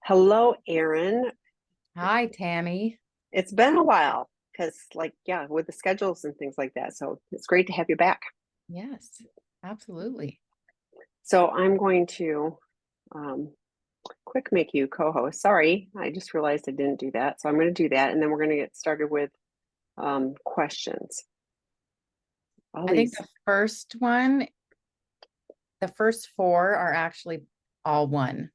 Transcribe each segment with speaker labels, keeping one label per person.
Speaker 1: Hello, Erin.
Speaker 2: Hi, Tammy.
Speaker 1: It's been a while because, yeah, with the schedules and things like that. So it's great to have you back.
Speaker 2: Yes, absolutely.
Speaker 1: So I'm going to um, quick make you co-host. Sorry, I just realized I didn't do that. So I'm going to do that, and then we're going to get started with questions. All
Speaker 2: I think
Speaker 1: these.
Speaker 2: the first four are actually all one.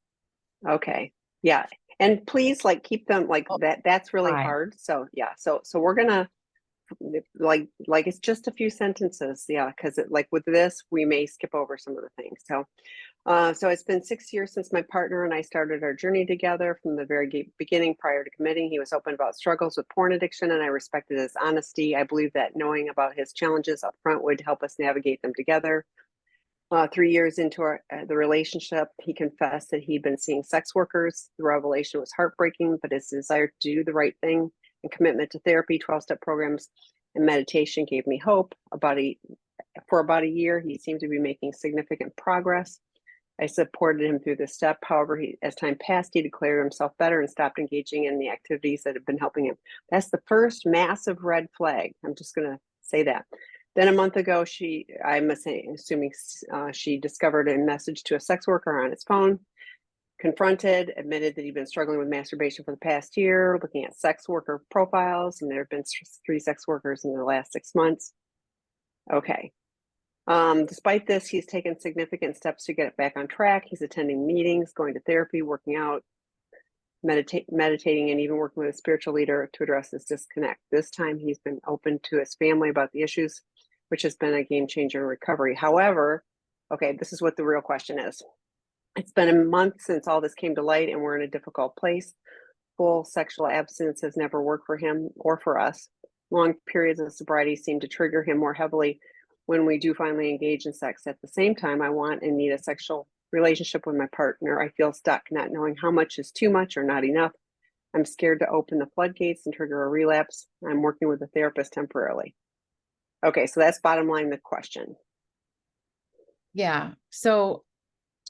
Speaker 1: Okay. Yeah. And please, keep them like
Speaker 2: Oh,
Speaker 1: that. That's really
Speaker 2: five.
Speaker 1: hard. So yeah. So we're gonna it's just a few sentences. Yeah, because with this, we may skip over some of the things. So it's been 6 years since my partner and I started our journey together. From the very beginning, prior to committing, he was open about struggles with porn addiction, and I respected his honesty. I believe that knowing about his challenges up front would help us navigate them together. 3 years into the relationship, he confessed that he'd been seeing sex workers. The revelation was heartbreaking, but his desire to do the right thing and commitment to therapy, 12-step programs, and meditation gave me hope. For about a year, he seemed to be making significant progress. I supported him through this step. However, as time passed, he declared himself better and stopped engaging in the activities that had been helping him. That's the first massive red flag. I'm just going to say that. Then a month ago, I'm assuming she discovered a message to a sex worker on his phone, confronted, admitted that he'd been struggling with masturbation for the past year, looking at sex worker profiles, and there have been 3 sex workers in the last 6 months. Okay. Despite this, he's taken significant steps to get it back on track. He's attending meetings, going to therapy, working out, meditating, and even working with a spiritual leader to address this disconnect. This time, he's been open to his family about the issues, which has been a game changer in recovery. However, okay, this is what the real question is. It's been a month since all this came to light, and we're in a difficult place. Full sexual abstinence has never worked for him or for us. Long periods of sobriety seem to trigger him more heavily when we do finally engage in sex. At the same time, I want and need a sexual relationship with my partner. I feel stuck, not knowing how much is too much or not enough. I'm scared to open the floodgates and trigger a relapse. I'm working with a therapist temporarily. Okay, so that's bottom line the question.
Speaker 2: Yeah. So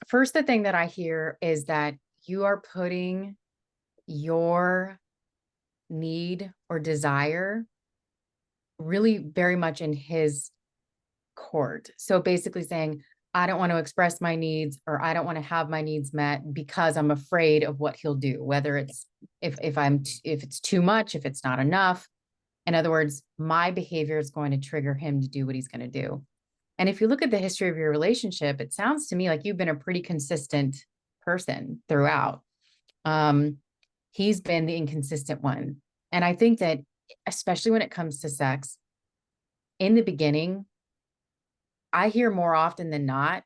Speaker 2: first, the thing that I hear is that you are putting your need or desire really very much in his court. So basically saying, I don't want to express my needs or I don't want to have my needs met because I'm afraid of what he'll do, whether it's if it's too much, if it's not enough. In other words, my behavior is going to trigger him to do what he's going to do. And if you look at the history of your relationship, it sounds to me like you've been a pretty consistent person throughout. Um, he's been the inconsistent one. And I think that, especially when it comes to sex, in the beginning, I hear more often than not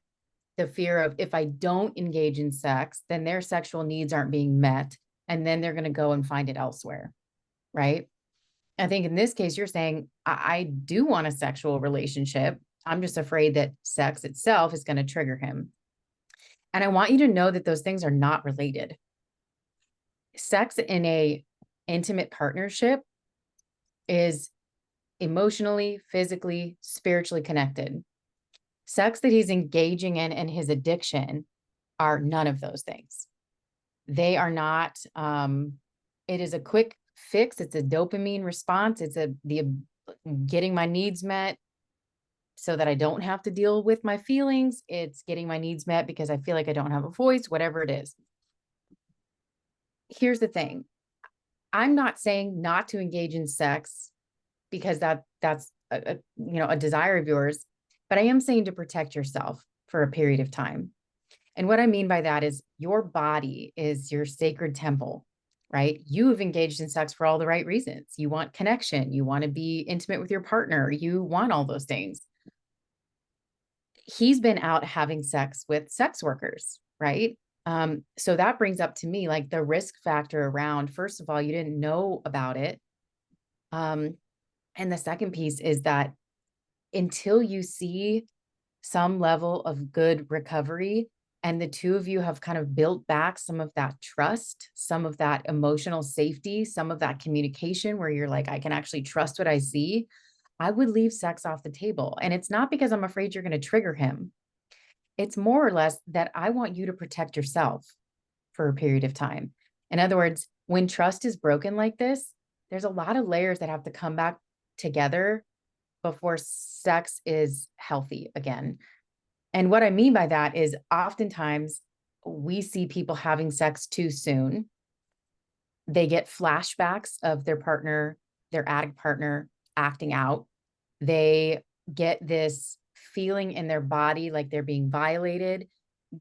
Speaker 2: the fear of if I don't engage in sex, then their sexual needs aren't being met. And then they're going to go and find it elsewhere. Right. I think in this case, you're saying, I do want a sexual relationship. I'm just afraid that sex itself is going to trigger him. And I want you to know that those things are not related. Sex in a intimate partnership is emotionally, physically, spiritually connected. Sex that he's engaging in and his addiction are none of those things. They are not, it is a quick fix. It's a dopamine response. It's the getting my needs met so that I don't have to deal with my feelings. It's getting my needs met because I feel like I don't have a voice, whatever it is. Here's the thing. I'm not saying not to engage in sex because that's a desire of yours, but I am saying to protect yourself for a period of time. And what I mean by that is your body is your sacred temple, right? You have engaged in sex for all the right reasons. You want connection, you want to be intimate with your partner, you want all those things. He's been out having sex with sex workers, right? So that brings up to me like the risk factor around, first of all, you didn't know about it. And the second piece is that until you see some level of good recovery and the two of you have kind of built back some of that trust, some of that emotional safety, some of that communication where you're like, I can actually trust what I see, I would leave sex off the table. And it's not because I'm afraid you're going to trigger him. It's more or less that I want you to protect yourself for a period of time. In other words, when trust is broken like this, there's a lot of layers that have to come back together before sex is healthy again. And what I mean by that is oftentimes we see people having sex too soon. They get flashbacks of their partner, their addict partner acting out. They get this feeling in their body like they're being violated.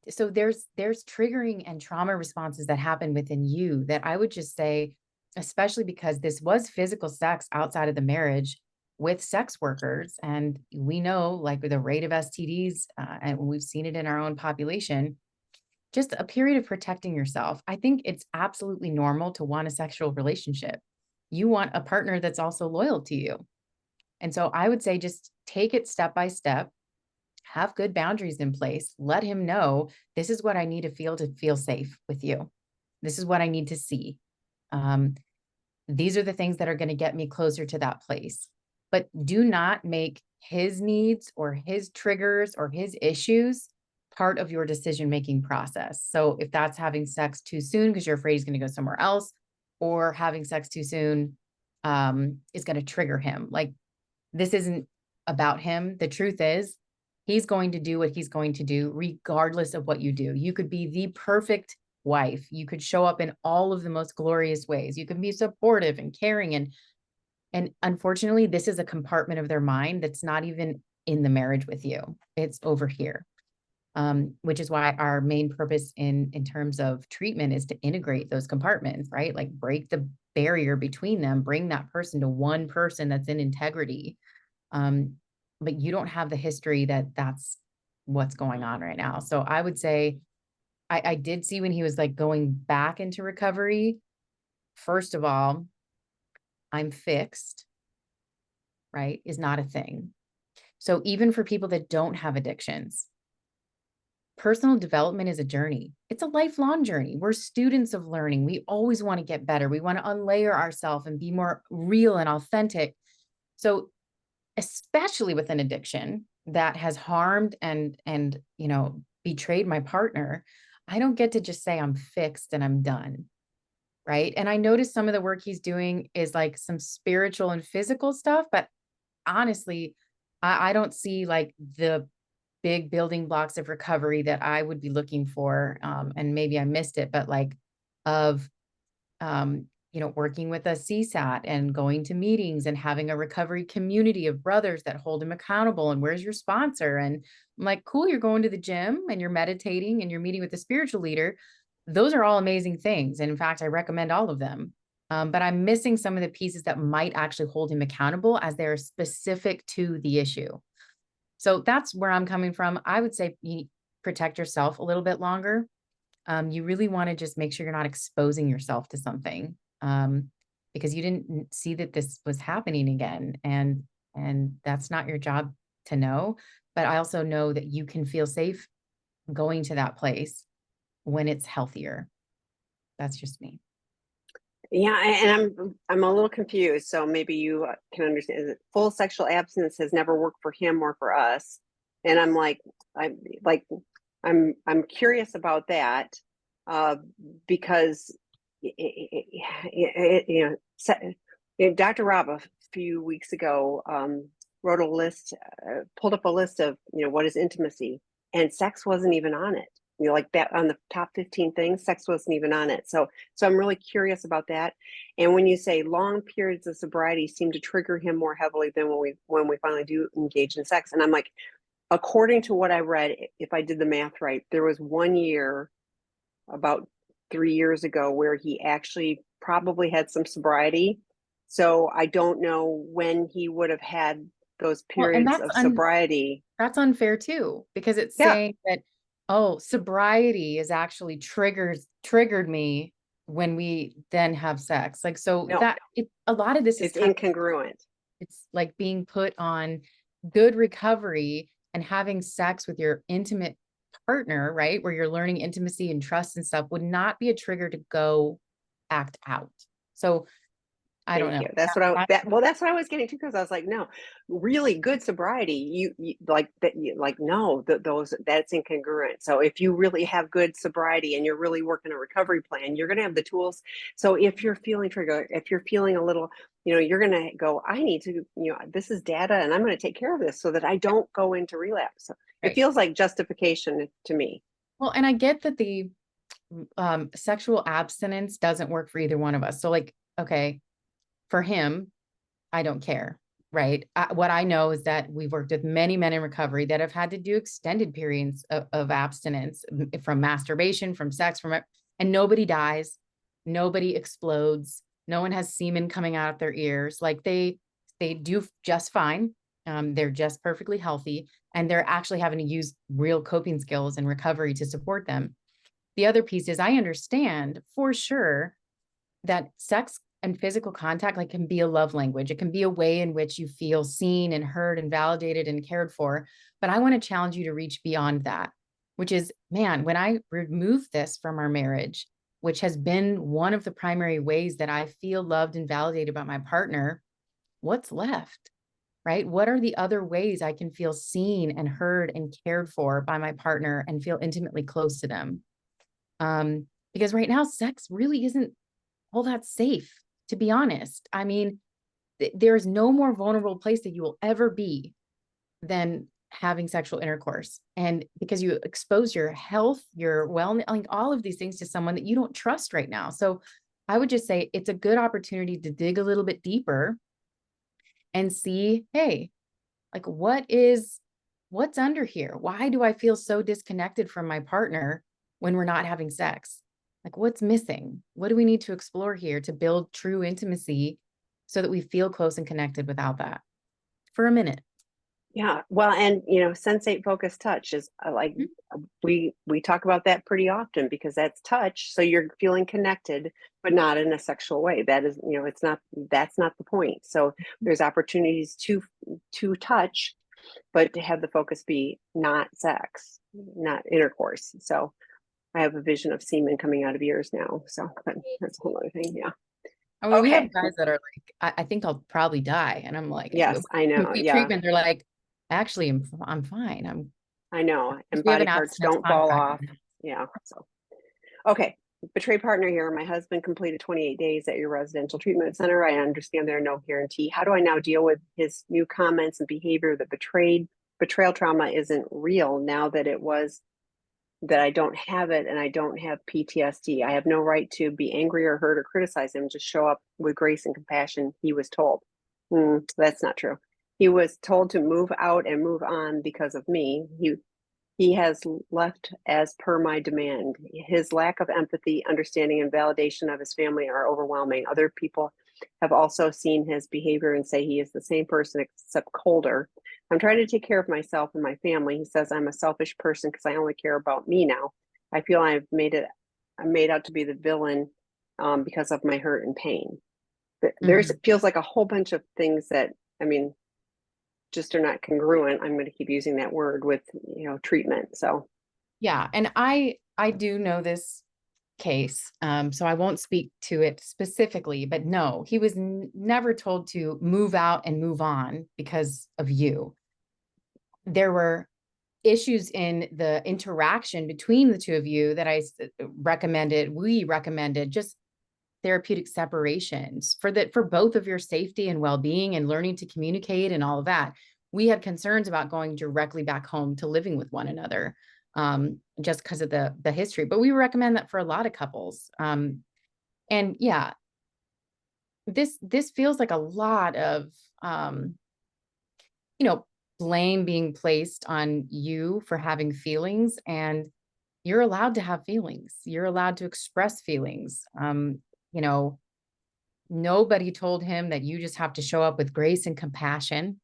Speaker 2: So there's triggering and trauma responses that happen within you that I would just say, especially because this was physical sex outside of the marriage with sex workers. And we know like the rate of STDs, and we've seen it in our own population, just a period of protecting yourself. I think it's absolutely normal to want a sexual relationship. You want a partner that's also loyal to you. And so I would say just take it step by step, have good boundaries in place, let him know this is what I need to feel safe with you. This is what I need to see. Um, these are the things that are going to get me closer to that place. But do not make his needs or his triggers or his issues part of your decision-making process. So if that's having sex too soon because you're afraid he's going to go somewhere else, or having sex too soon is going to trigger him. Like, this isn't about him. The truth is, he's going to do what he's going to do, regardless of what you do. You could be the perfect wife. You could show up in all of the most glorious ways. You can be supportive and caring. And unfortunately, this is a compartment of their mind that's not even in the marriage with you. It's over here. Which is why our main purpose in terms of treatment is to integrate those compartments, right? Like break the barrier between them, bring that person to one person that's in integrity. But you don't have the history that's what's going on right now. So I would say I did see when he was like going back into recovery. First of all, I'm fixed, right? Is not a thing. So even for people that don't have addictions, personal development is a journey. It's a lifelong journey. We're students of learning. We always want to get better. We want to unlayer ourselves and be more real and authentic. So especially with an addiction that has harmed and betrayed my partner, I don't get to just say I'm fixed and I'm done. Right. And I noticed some of the work he's doing is like some spiritual and physical stuff, but honestly, I don't see like the big building blocks of recovery that I would be looking for. And maybe I missed it, but like of, working with a CSAT and going to meetings and having a recovery community of brothers that hold him accountable. And where's your sponsor? And I'm like, cool, you're going to the gym and you're meditating and you're meeting with a spiritual leader. Those are all amazing things. And in fact, I recommend all of them. But I'm missing some of the pieces that might actually hold him accountable as they're specific to the issue. So that's where I'm coming from. I would say you protect yourself a little bit longer. You really want to just make sure you're not exposing yourself to something, because you didn't see that this was happening again. And that's not your job to know. But I also know that you can feel safe going to that place when it's healthier. That's just me.
Speaker 1: Yeah, and I'm a little confused. So maybe you can understand. Is it full sexual abstinence has never worked for him or for us? And I'm like, I'm curious about that, because Dr. Rob a few weeks ago wrote a list, pulled up a list of what is intimacy, and sex wasn't even on it. Like that on the top 15 things, sex wasn't even on it. So I'm really curious about that. And when you say long periods of sobriety seem to trigger him more heavily than when we finally do engage in sex, and I'm like, according to what I read, if I did the math right, there was 1 year about 3 years ago where he actually probably had some sobriety. So I don't know when he would have had those
Speaker 2: Well, and
Speaker 1: periods of sobriety.
Speaker 2: that's unfair too, because it's
Speaker 1: Yeah.
Speaker 2: saying that, oh, sobriety is actually triggered me when we then have sex. Like, so
Speaker 1: No,
Speaker 2: that a lot of this is
Speaker 1: it's incongruent.
Speaker 2: it's like being put on good recovery and having sex with your intimate partner, right? Where you're learning intimacy and trust and stuff would not be a trigger to go act out. So I don't
Speaker 1: Thank
Speaker 2: know.
Speaker 1: you. That's what that's what I was getting to, because I was like, no, really good sobriety. You like that. You like, no, those that's incongruent. So if you really have good sobriety and you're really working a recovery plan, you're going to have the tools. So if you're feeling triggered, if you're feeling a little, you're going to go, I need to, this is data, and I'm going to take care of this so that I don't go into relapse. So it
Speaker 2: Right.
Speaker 1: feels like justification to me.
Speaker 2: Well, and I get that the sexual abstinence doesn't work for either one of us. So like, okay, for him, I don't care, right? What I know is that we've worked with many men in recovery that have had to do extended periods of abstinence from masturbation, from sex, and nobody dies, nobody explodes, no one has semen coming out of their ears. Like they do just fine. They're just perfectly healthy, and they're actually having to use real coping skills and recovery to support them. The other piece is I understand for sure that sex and physical contact like can be a love language. It can be a way in which you feel seen and heard and validated and cared for. But I want to challenge you to reach beyond that, which is, man, when I remove this from our marriage, which has been one of the primary ways that I feel loved and validated by my partner, what's left? Right? What are the other ways I can feel seen and heard and cared for by my partner and feel intimately close to them? Because right now, sex really isn't all that safe, to be honest. I mean, there's no more vulnerable place that you will ever be than having sexual intercourse. And because you expose your health, your wellness, like all of these things to someone that you don't trust right now. So I would just say it's a good opportunity to dig a little bit deeper and see, hey, like what's under here? Why do I feel so disconnected from my partner when we're not having sex? Like what's missing? What do we need to explore here to build true intimacy so that we feel close and connected without that for a minute?
Speaker 1: Yeah, well, and sensate focus touch is like
Speaker 2: Mhm.
Speaker 1: we talk about that pretty often, because that's touch. So you're feeling connected, but not in a sexual way. That is, it's not, that's not the point. So there's opportunities to touch, but to have the focus be not sex, not intercourse. So I have a vision of semen coming out of ears now. So, but that's a whole other thing. Yeah.
Speaker 2: I mean, we have
Speaker 1: Okay.
Speaker 2: guys that are like, I think I'll probably die. And I'm like,
Speaker 1: Yes, I know.
Speaker 2: complete
Speaker 1: Yeah,
Speaker 2: treatment. They're like, actually, I'm fine.
Speaker 1: I know. And
Speaker 2: We have
Speaker 1: body
Speaker 2: an
Speaker 1: parts
Speaker 2: abstinence
Speaker 1: don't fall
Speaker 2: contract.
Speaker 1: off. Yeah. So. Okay, betray partner here. My husband completed 28 days at your residential treatment center. I understand there are no guarantee. How do I now deal with his new comments and behavior that betrayal trauma isn't real now that that I don't have it and I don't have PTSD? I have no right to be angry or hurt or criticize him. Just show up with grace and compassion, he was told. That's not true. He was told to move out and move on because of me. He has left as per my demand. His lack of empathy, understanding, and validation of his family are overwhelming. Other people have also seen his behavior and say he is the same person except colder. I'm trying to take care of myself and my family. He says I'm a selfish person because I only care about me now. I feel I'm made out to be the villain because of my hurt and pain. There's
Speaker 2: Mhm.
Speaker 1: it feels like a whole bunch of things that, I mean, just are not congruent. I'm going to keep using that word with, treatment. So,
Speaker 2: Yeah. And I do know this case. So I won't speak to it specifically, but no, he was never told to move out and move on because of you. There were issues in the interaction between the two of you that we recommended just therapeutic separations for both of your safety and well-being and learning to communicate and all of that. We had concerns about going directly back home to living with one another, just because of the history. But we recommend that for a lot of couples. And yeah, this feels like a lot of um, you know, blame being placed on you for having feelings, and you're allowed to have feelings. You're allowed to express feelings. You know, nobody told him that you just have to show up with grace and compassion.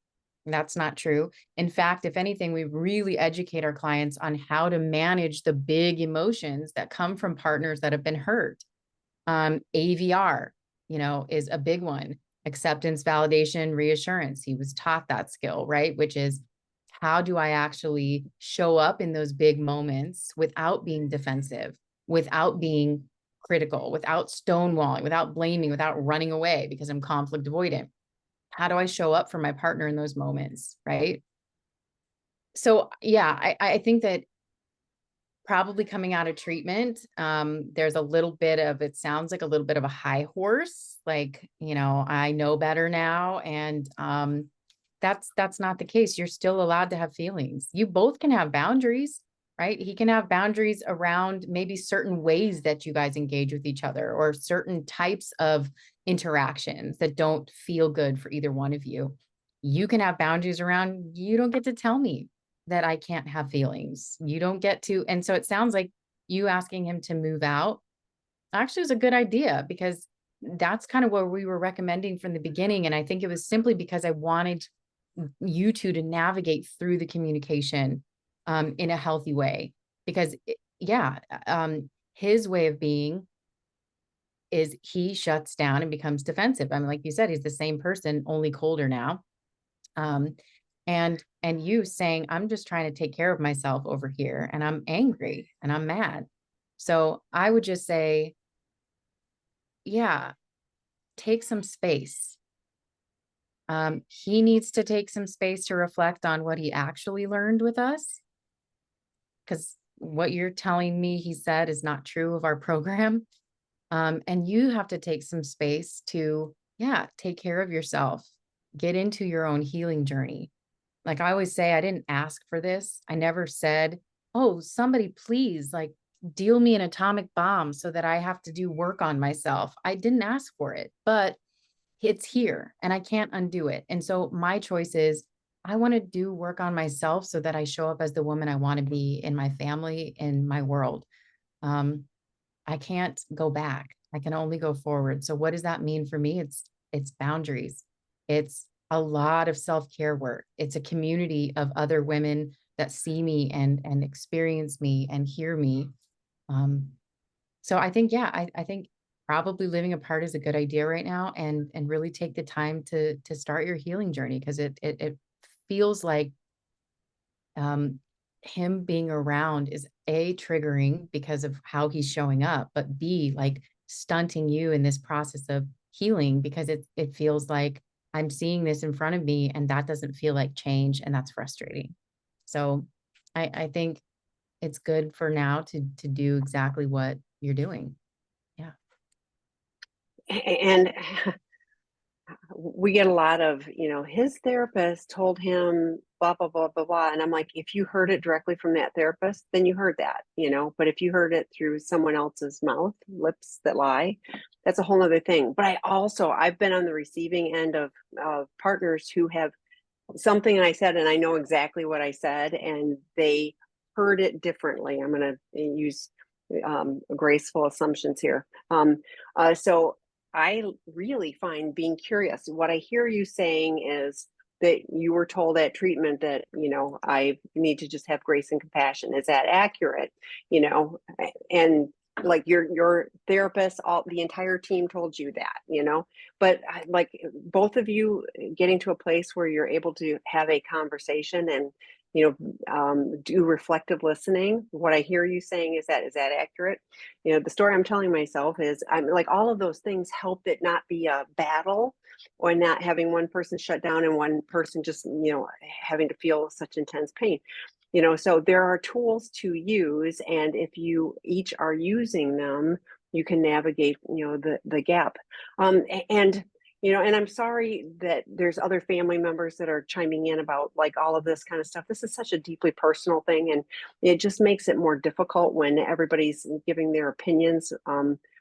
Speaker 2: That's not true. In fact, if anything, we really educate our clients on how to manage the big emotions that come from partners that have been hurt. AVR, is a big one. Acceptance, validation, reassurance. He was taught that skill, right? Which is, how do I actually show up in those big moments without being defensive, without being critical, without stonewalling, without blaming, without running away because I'm conflict avoidant? How do I show up for my partner in those moments? Right. So yeah, I think that probably coming out of treatment, there's a little bit of, it sounds like a little bit of a high horse, like, I know better now. And that's not the case. You're still allowed to have feelings. You both can have boundaries, right? He can have boundaries around maybe certain ways that you guys engage with each other, or certain types of interactions that don't feel good for either one of you. You can have boundaries around, you don't get to tell me that I can't have feelings. You don't get to. And so it sounds like you asking him to move out actually is a good idea, because that's kind of what we were recommending from the beginning. And I think it was simply because I wanted you two to navigate through the communication in a healthy way. Because his way of being is he shuts down and becomes defensive. I mean, like you said, he's the same person, only colder now. Um, and you saying, I'm just trying to take care of myself over here, and I'm angry and I'm mad. So I would just say, yeah, take some space. He needs to take some space to reflect on what he actually learned with us, because what you're telling me he said is not true of our program. And you have to take some space to, take care of yourself, get into your own healing journey. Like I always say, I didn't ask for this. I never said, oh, somebody please, like, deal me an atomic bomb so that I have to do work on myself. I didn't ask for it, but it's here and I can't undo it. And so my choice is, I want to do work on myself so that I show up as the woman I want to be in my family, in my world. Um, I can't go back. I can only go forward. So what does that mean for me? It's boundaries. It's a lot of self-care work. It's a community of other women that see me and experience me and hear me. Um, so I think, I think probably living apart is a good idea right now, and really take the time to start your healing journey, because it feels like him being around is A, triggering because of how he's showing up, but B, like stunting you in this process of healing, because it feels like I'm seeing this in front of me and that doesn't feel like change, and that's frustrating. So I think it's good for now to do exactly what you're doing. Yeah.
Speaker 1: And we get a lot of, his therapist told him blah, blah, blah, blah, blah. And I'm like, if you heard it directly from that therapist, then you heard that, but if you heard it through someone else's mouth, lips that lie, that's a whole other thing. But I've been on the receiving end of partners who have something I said, and I know exactly what I said, and they heard it differently. I'm going to use graceful assumptions here. So I really find being curious. What I hear you saying is that you were told at treatment that, I need to just have grace and compassion. Is that accurate? And like your therapist, the entire team told you that, but like both of you getting to a place where you're able to have a conversation and, do reflective listening. What I hear you saying is that accurate? The story I'm telling myself is, I'm like, all of those things help it not be a battle, or not having one person shut down and one person just, having to feel such intense pain. So there are tools to use, and if you each are using them, you can navigate, the gap. And and I'm sorry that there's other family members that are chiming in about like all of this kind of stuff. This is such a deeply personal thing, and it just makes it more difficult when everybody's giving their opinions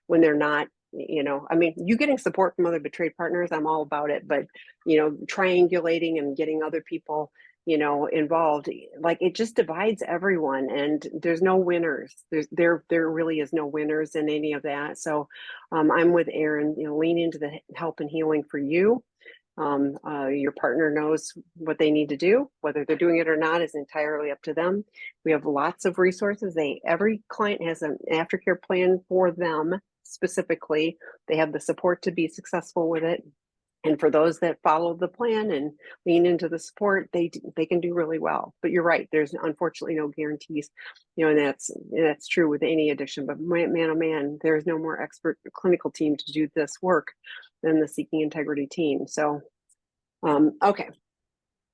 Speaker 1: when they're not. I mean, you getting support from other betrayed partners, I'm all about it, but triangulating and getting other people involved, like, it just divides everyone, and there's no winners. There really is no winners in any of that. So I'm with Erin, lean into the help and healing for you. Your partner knows what they need to do. Whether they're doing it or not is entirely up to them. We have lots of resources. Every client has an aftercare plan for them specifically. They have the support to be successful with it. And for those that follow the plan and lean into the support, they can do really well. But you're right, there's unfortunately no guarantees, and that's true with any addiction. But man, oh man, there's no more expert clinical team to do this work than the Seeking Integrity team. So, okay.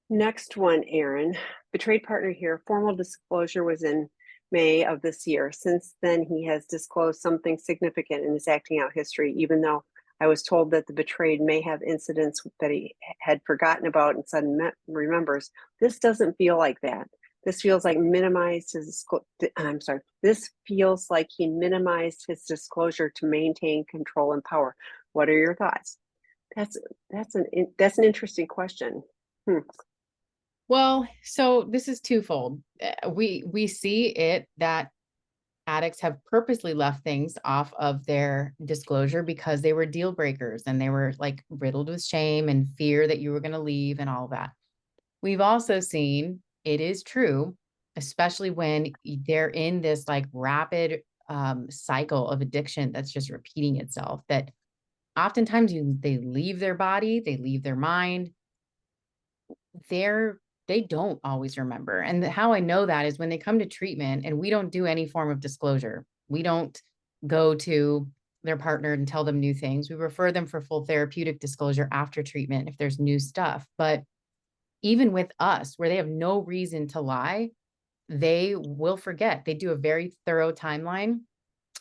Speaker 1: Next one, Erin. Betrayed partner here. Formal disclosure was in May of this year. Since then, he has disclosed something significant in his acting out history, even though I was told that the betrayed may have incidents that he had forgotten about and suddenly remembers. This doesn't feel like that. This feels like This feels like he minimized his disclosure to maintain control and power. What are your thoughts? That's an interesting question.
Speaker 2: Well, so this is twofold. We see it that addicts have purposely left things off of their disclosure because they were deal breakers and they were like riddled with shame and fear that you were going to leave and all that. We've also seen it is true, especially when they're in this like rapid cycle of addiction that's just repeating itself, that oftentimes they leave their body, they leave their mind. They don't always remember. And how I know that is when they come to treatment and we don't do any form of disclosure. We don't go to their partner and tell them new things. We refer them for full therapeutic disclosure after treatment if there's new stuff. But even with us, where they have no reason to lie, they will forget. They do a very thorough timeline.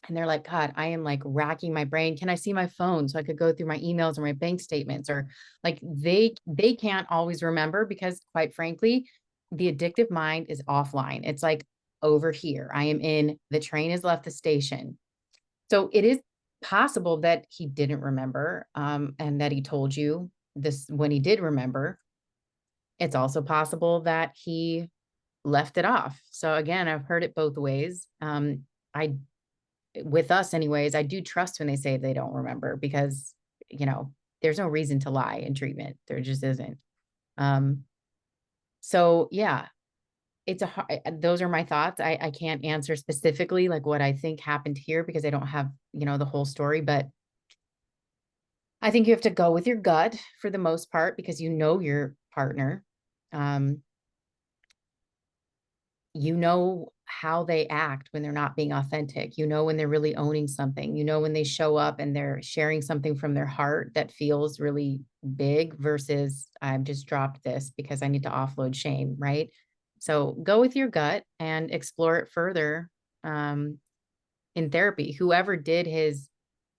Speaker 2: And they're like, God, I am like racking my brain. Can I see my phone so I could go through my emails or my bank statements? Or like they can't always remember because quite frankly, the addictive mind is offline. It's like over here. I am in, the train has left the station. So it is possible that he didn't remember and that he told you this when he did remember. It's also possible that he left it off. So again, I've heard it both ways. I With us anyways, I do trust when they say they don't remember because, there's no reason to lie in treatment. There just isn't. So yeah, those are my thoughts. I can't answer specifically like what I think happened here because I don't have, the whole story, but I think you have to go with your gut for the most part because you know your partner. You know how they act when they're not being authentic. You know when they're really owning something. You know when they show up and they're sharing something from their heart that feels really big versus I've just dropped this because I need to offload shame, right? So go with your gut and explore it further in therapy. Whoever did his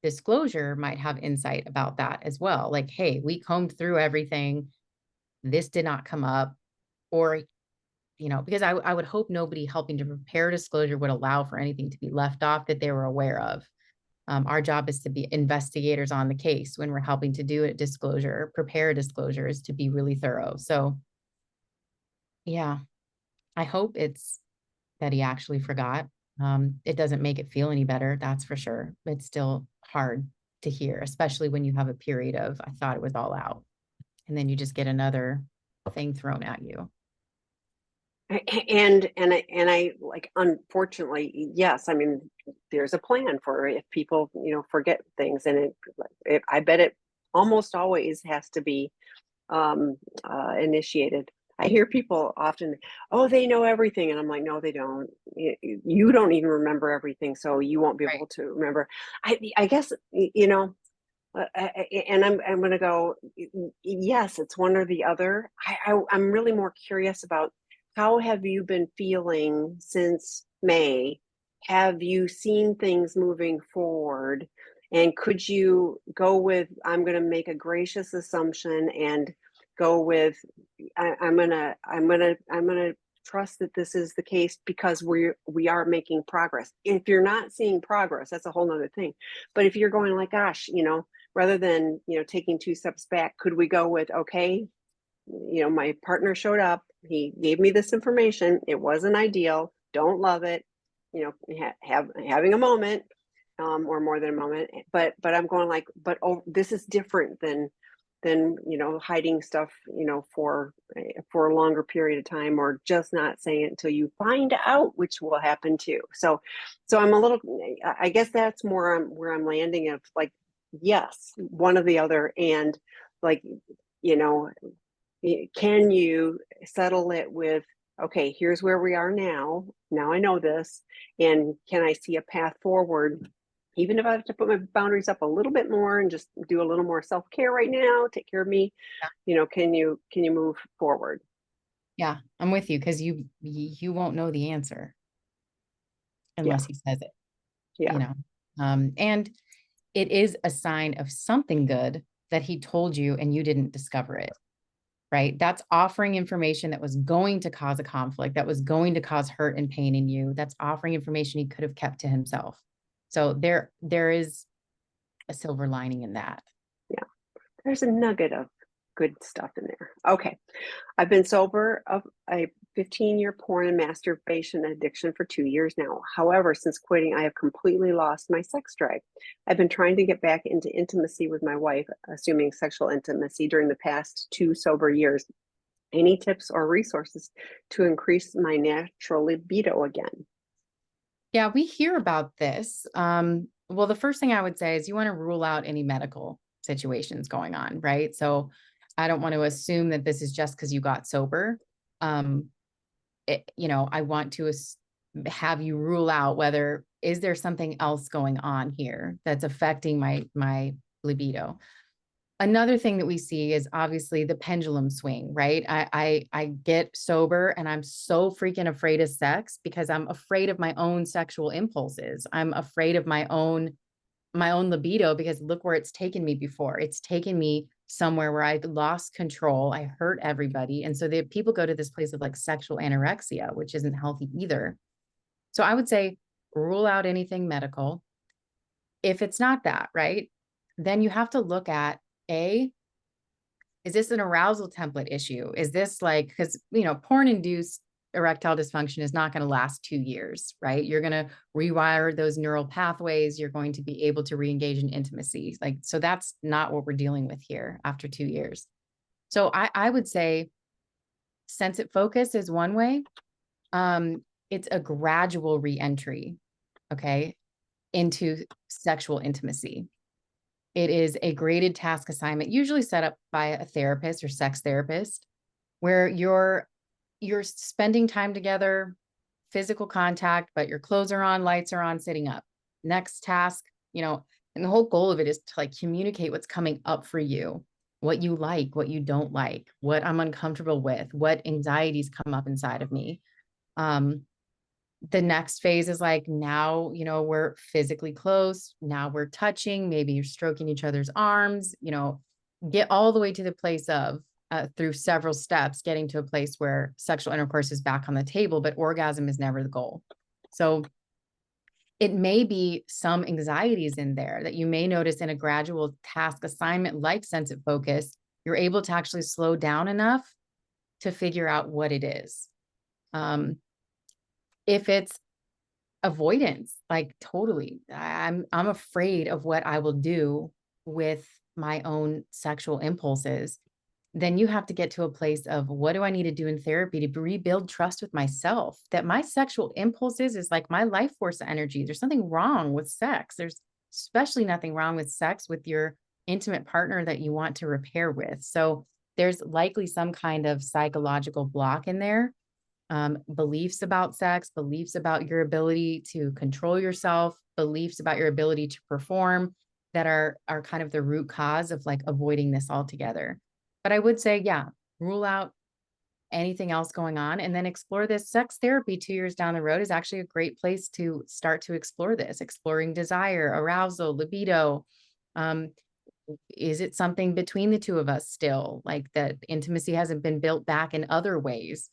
Speaker 2: disclosure might have insight about that as well. Like, hey, we combed through everything. This did not come up. Or because I would hope nobody helping to prepare disclosure would allow for anything to be left off that they were aware of. Our job is to be investigators on the case when we're helping to do a disclosure, prepare a disclosure is to be really thorough. So yeah, I hope it's that he actually forgot. It doesn't make it feel any better, that's for sure. It's still hard to hear, especially when you have a period of, I thought it was all out. And then you just get another thing thrown at you.
Speaker 1: And I like, unfortunately, yes, I mean, there's a plan for if people forget things, and I bet it almost always has to be initiated. I hear people often, oh, they know everything, and I'm like, no, they don't. You don't even remember everything, so you won't be able to remember. I guess and I'm going to go, yes, it's one or the other. I'm really more curious about how have you been feeling since May? Have you seen things moving forward? And could you go with, I'm going to make a gracious assumption and go with, I'm going to trust that this is the case because we are making progress. If you're not seeing progress, that's a whole nother thing. But if you're going like, gosh, rather than taking 2 steps back, could we go with, okay, my partner showed up, he gave me this information, it wasn't ideal, don't love it, having a moment, or more than a moment, but I'm going like, but oh, this is different than hiding stuff for a longer period of time, or just not saying it until you find out, which will happen too. So I'm a little, I guess that's more where I'm landing of like, yes, one or the other. And like, you know, can you settle it with, okay, here's where we are now. Now I know this. And can I see a path forward? Even if I have to put my boundaries up a little bit more and just do a little more self-care right now, take care of me, can you move forward?
Speaker 2: Yeah, I'm with you because you won't know the answer
Speaker 1: Yeah.
Speaker 2: unless he says it,
Speaker 1: Yeah.
Speaker 2: and it is a sign of something good that he told you and you didn't discover it, right? That's offering information that was going to cause a conflict, that was going to cause hurt and pain in you. That's offering information he could have kept to himself. So there is a silver lining in that.
Speaker 1: Yeah. There's a nugget of good stuff in there. Okay. I've been sober of a 15-year porn and masturbation addiction for 2 years now. However, since quitting, I have completely lost my sex drive. I've been trying to get back into intimacy with my wife, assuming sexual intimacy during the past 2 sober years. Any tips or resources to increase my natural libido again?
Speaker 2: Yeah, we hear about this. Well, the first thing I would say is you want to rule out any medical situations going on, right? So I don't want to assume that this is just because you got sober. Um, I want to have you rule out whether is there something else going on here that's affecting my libido. Another thing that we see is obviously the pendulum swing, right? I get sober and I'm so freaking afraid of sex because I'm afraid of my own sexual impulses. I'm afraid of my own libido because look where it's taken me before. It's taken me somewhere where I lost control. I hurt everybody. And so the people go to this place of like sexual anorexia, which isn't healthy either. So I would say rule out anything medical. If it's not that, right? Then you have to look at is this an arousal template issue? Is this like, because, porn induced erectile dysfunction is not going to last 2 years, right? You're going to rewire those neural pathways. You're going to be able to re-engage in intimacy. Like, so that's not what we're dealing with here after 2 years. So I would say sense it focus is one way. It's a gradual re-entry, okay, into sexual intimacy. It is a graded task assignment, usually set up by a therapist or sex therapist, where you're spending time together, physical contact, but your clothes are on, lights are on, sitting up. Next task, and the whole goal of it is to like communicate what's coming up for you, what you like, what you don't like, what I'm uncomfortable with, what anxieties come up inside of me. The next phase is like now, we're physically close. Now we're touching. Maybe you're stroking each other's arms, get all the way to the place of through several steps, getting to a place where sexual intercourse is back on the table, but orgasm is never the goal. So it may be some anxieties in there that you may notice in a gradual task assignment like sense it focus. You're able to actually slow down enough to figure out what it is. If it's avoidance, like totally, I'm afraid of what I will do with my own sexual impulses, then you have to get to a place of what do I need to do in therapy to rebuild trust with myself that my sexual impulses is like my life force energy. There's something wrong with sex. There's especially nothing wrong with sex with your intimate partner that you want to repair with. So there's likely some kind of psychological block in there. Beliefs about sex, beliefs about your ability to control yourself, beliefs about your ability to perform that are kind of the root cause of like avoiding this altogether. But I would say, yeah, rule out anything else going on and then explore this. Sex therapy 2 years down the road is actually a great place to start to explore this, exploring desire, arousal, libido. Is it something between the two of us still, like that intimacy hasn't been built back in other ways?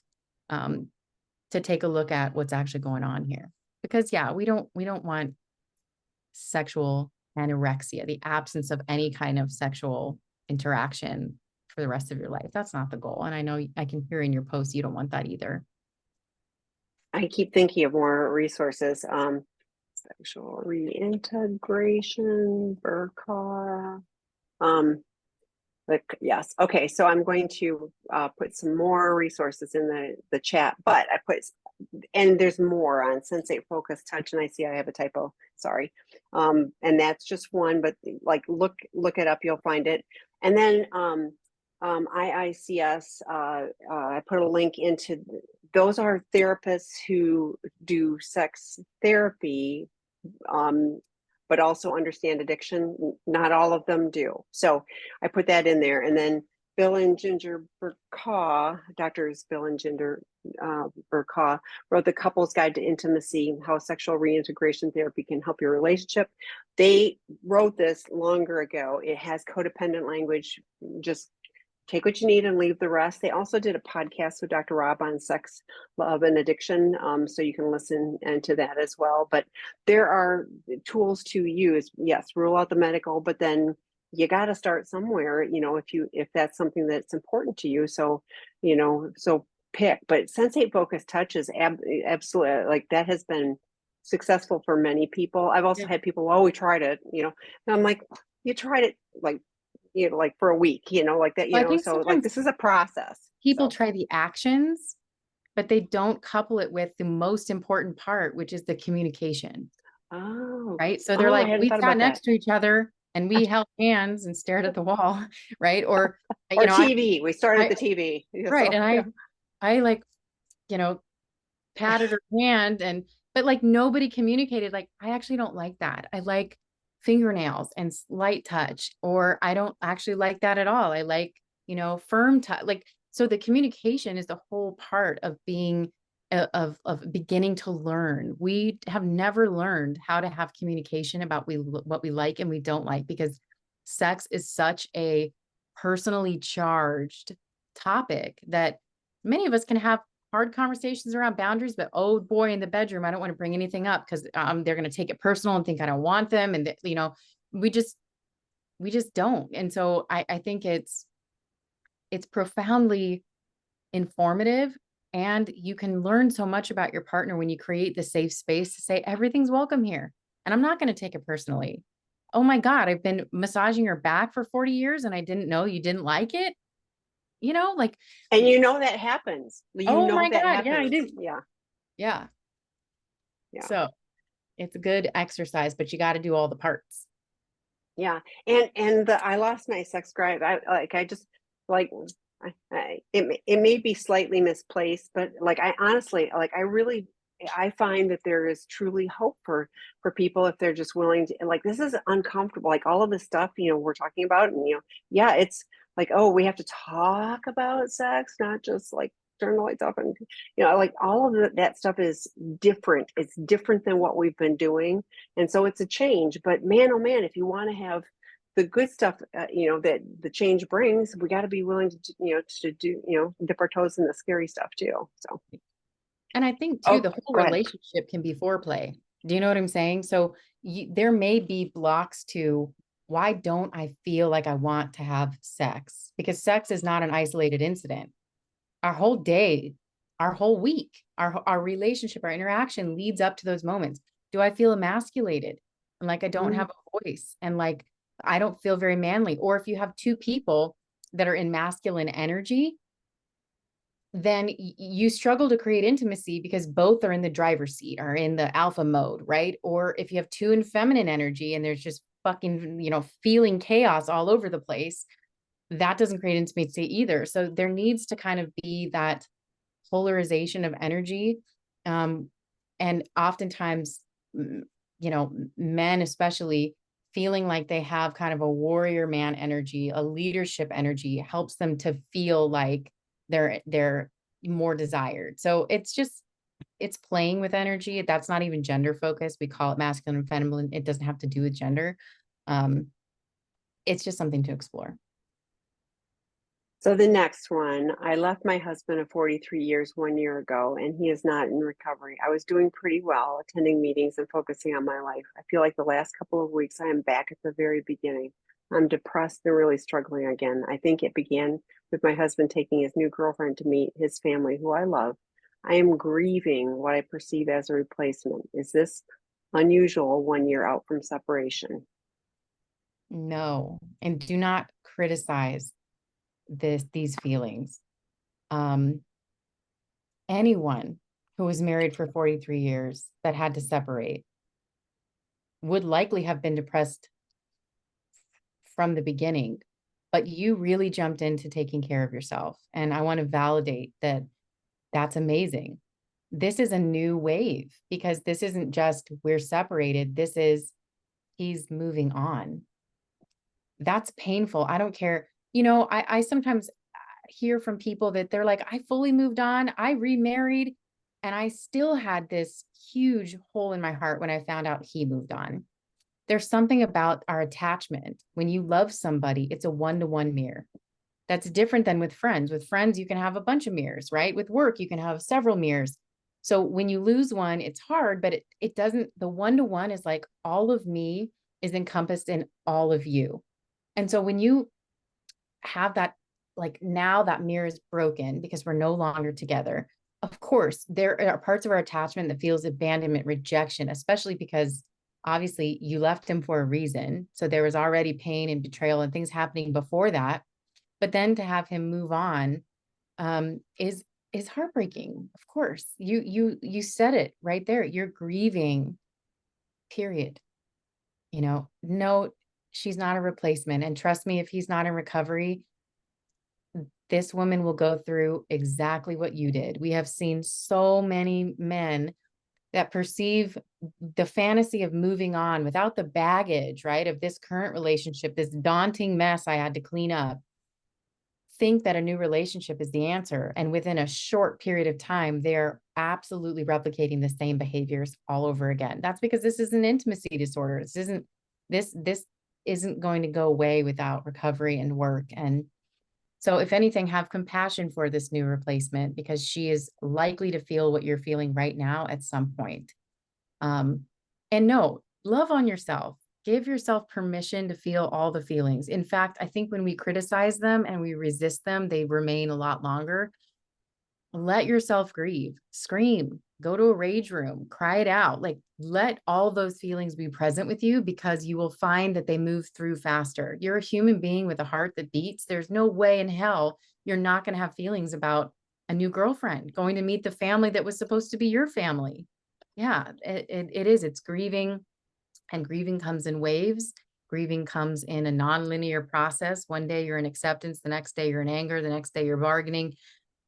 Speaker 2: To take a look at what's actually going on here. Because yeah, we don't want sexual anorexia, the absence of any kind of sexual interaction for the rest of your life. That's not the goal. And I know I can hear in your post, you don't want that either.
Speaker 1: I keep thinking of more resources. Sexual reintegration, BRCA. Yes. Okay. So I'm going to put some more resources in the chat, but and there's more on sensate focus touch, and I see I have a typo. Sorry. And that's just one, but like look it up, you'll find it. And then IICS, I put a link into, those are therapists who do sex therapy, but also understand addiction. Not all of them do. So I put that in there. And then Bill and Ginger Burkaw, doctors Bill and Ginger Burkaw, wrote The Couple's Guide to Intimacy, How Sexual Reintegration Therapy Can Help Your Relationship. They wrote this longer ago. It has codependent language. Just take what you need and leave the rest. They also did a podcast with Dr. Rob on sex, love, and addiction. So you can listen to that as well. But there are tools to use. Yes, rule out the medical, but then you got to start somewhere, if that's something that's important to you. So, so pick. But sensate focus touch is absolutely, like, that has been successful for many people. I've also had people, oh, we tried it, and I'm like, you tried it like for a week, like that,
Speaker 2: Well, I think
Speaker 1: so like this is a process.
Speaker 2: People
Speaker 1: So.
Speaker 2: try the actions, but they don't couple it with the most important part, which is the communication.
Speaker 1: Oh,
Speaker 2: Right. So they're
Speaker 1: I
Speaker 2: like,
Speaker 1: hadn't
Speaker 2: we
Speaker 1: thought
Speaker 2: sat
Speaker 1: about that.
Speaker 2: next to each other and we held hands and stared at the wall. Right. Or,
Speaker 1: Or TV. We started the TV.
Speaker 2: Right.
Speaker 1: So,
Speaker 2: And
Speaker 1: yeah.
Speaker 2: I like, patted her hand but like nobody communicated. Like, I actually don't like that. I like fingernails and light touch, or I don't actually like that at all. I like, firm touch. Like, so the communication is the whole part of being, of beginning to learn. We have never learned how to have communication about what we like and we don't like, because sex is such a personally charged topic that many of us can have hard conversations around boundaries, but oh boy, in the bedroom, I don't want to bring anything up because they're going to take it personal and think I don't want them. And we just don't. And so I think it's profoundly informative, and you can learn so much about your partner when you create the safe space to say everything's welcome here. And I'm not going to take it personally. Oh my God, I've been massaging your back for 40 years and I didn't know you didn't like it. Like,
Speaker 1: And that happens.
Speaker 2: oh my
Speaker 1: That
Speaker 2: God, yeah, I
Speaker 1: happens.
Speaker 2: do.
Speaker 1: Yeah.
Speaker 2: Yeah.
Speaker 1: Yeah.
Speaker 2: So it's a good exercise, but you got to do all the parts.
Speaker 1: Yeah. And I lost my sex drive. I just like, it may be slightly misplaced, but like, I honestly, like, I find that there is truly hope for people if they're just willing to, like, this is uncomfortable. Like all of this stuff, we're talking about, and, yeah, it's like, oh, we have to talk about sex, not just like turn the lights off, and, like all of that stuff is different. It's different than what we've been doing. And so it's a change, but man, oh man, if you want to have the good stuff, that the change brings, we got to be willing to do, dip our toes in the scary stuff too. So.
Speaker 2: And I think too,
Speaker 1: Oh,
Speaker 2: the whole
Speaker 1: go ahead.
Speaker 2: relationship can be foreplay. Do you know what I'm saying? So there may be blocks to, why don't I feel like I want to have sex? Because sex is not an isolated incident. Our whole day, our whole week, our relationship, our interaction leads up to those moments. Do I feel emasculated and like I don't have a voice and like I don't feel very manly? Or if you have two people that are in masculine energy, then you struggle to create intimacy because both are in the driver's seat or in the alpha mode, right? Or if you have two in feminine energy and there's just fucking, feeling chaos all over the place, that doesn't create intimacy either. So there needs to kind of be that polarization of energy. And oftentimes, men especially feeling like they have kind of a warrior man energy, a leadership energy helps them to feel like they're more desired. So it's playing with energy. That's not even gender focused. We call it masculine and feminine. It doesn't have to do with gender. It's just something to explore.
Speaker 1: So the next one, I left my husband of 43 years 1 year ago, and he is not in recovery. I was doing pretty well, attending meetings and focusing on my life. I feel like the last couple of weeks, I am back at the very beginning. I'm depressed and really struggling again. I think it began with my husband taking his new girlfriend to meet his family, who I love. I am grieving what I perceive as a replacement. Is this unusual 1 year out from separation?
Speaker 2: No, and do not criticize these feelings. Anyone who was married for 43 years that had to separate would likely have been depressed from the beginning. but you really jumped into taking care of yourself. And I want to validate that. That's amazing. This is a new wave because this isn't just we're separated. This is he's moving on. That's painful. I don't care. I sometimes hear from people that they're like, I fully moved on. I remarried and I still had this huge hole in my heart when I found out he moved on. There's something about our attachment. When you love somebody, it's a one-to-one mirror. That's different than with friends. With friends, you can have a bunch of mirrors, right? With work, you can have several mirrors. So when you lose one, it's hard, but it doesn't, the one-to-one is like all of me is encompassed in all of you. And so when you have that, like now that mirror is broken because we're no longer together. Of course, there are parts of our attachment that feels abandonment, rejection, especially because obviously you left him for a reason. So there was already pain and betrayal and things happening before that. But then to have him move on is heartbreaking. Of course, you said it right there. You're grieving. Period. No, she's not a replacement. And trust me, if he's not in recovery, this woman will go through exactly what you did. We have seen so many men that perceive the fantasy of moving on without the baggage, right, of this current relationship, this daunting mess I had to clean up, think that a new relationship is the answer. And within a short period of time, they're absolutely replicating the same behaviors all over again. That's because this is an intimacy disorder. This isn't going to go away without recovery and work. And so if anything, have compassion for this new replacement because she is likely to feel what you're feeling right now at some point. And no, love on yourself. Give yourself permission to feel all the feelings. In fact, I think when we criticize them and we resist them, they remain a lot longer. Let yourself grieve, scream, go to a rage room, cry it out. Like let all those feelings be present with you because you will find that they move through faster. You're a human being with a heart that beats. There's no way in hell you're not going to have feelings about a new girlfriend, going to meet the family that was supposed to be your family. Yeah, it is. It's grieving, and grieving comes in waves. Grieving comes in a non-linear process. One day you're in acceptance, the next day you're in anger, the next day you're bargaining.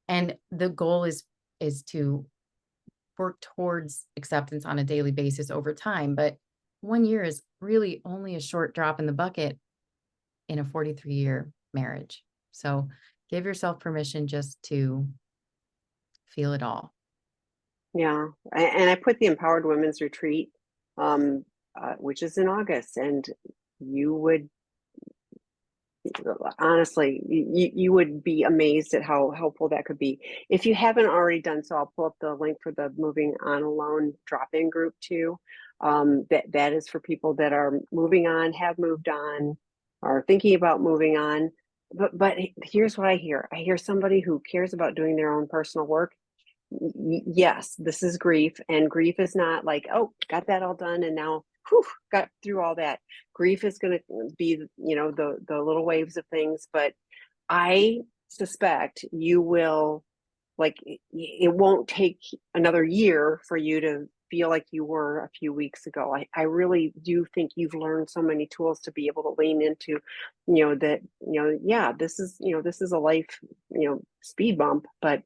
Speaker 2: And the goal is to work towards acceptance on a daily basis over time. But 1 year is really only a short drop in the bucket in a 43-year marriage. So give yourself permission just to feel it all.
Speaker 1: Yeah. And I put the Empowered Women's Retreat, which is in August, and you would honestly, you would be amazed at how helpful that could be. If you haven't already done so, I'll pull up the link for the Moving On Alone drop-in group too. That is for people that are moving on, have moved on, are thinking about moving on. But here's what I hear. I hear somebody who cares about doing their own personal work. Yes, this is grief, and grief is not like, oh, got that all done and now whew, got through all that. Grief is going to be, the little waves of things, but I suspect you will, like, it won't take another year for you to feel like you were a few weeks ago. I really do think you've learned so many tools to be able to lean into, that, yeah, this is a life, speed bump, but